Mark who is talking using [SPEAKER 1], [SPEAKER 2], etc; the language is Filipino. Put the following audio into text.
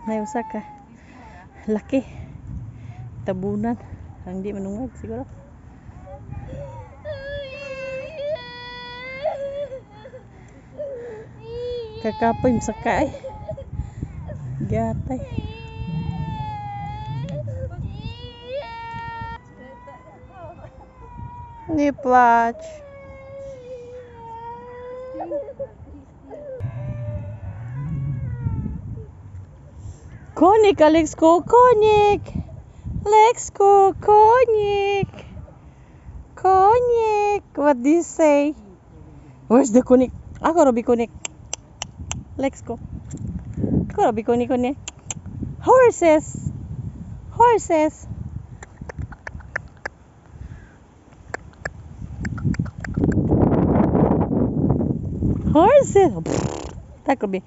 [SPEAKER 1] May usa ka laki tabunan ang di manungag siguro. Kakapoy masaka eh. Gatay. Не плачь. Коник, Алекско, коник. Lexco, konik. Konik. What do you say? Where's the konik? Ako robi konik. Lexco. Ako robi konik konik. Horses. Horses. Horses. Tak robi.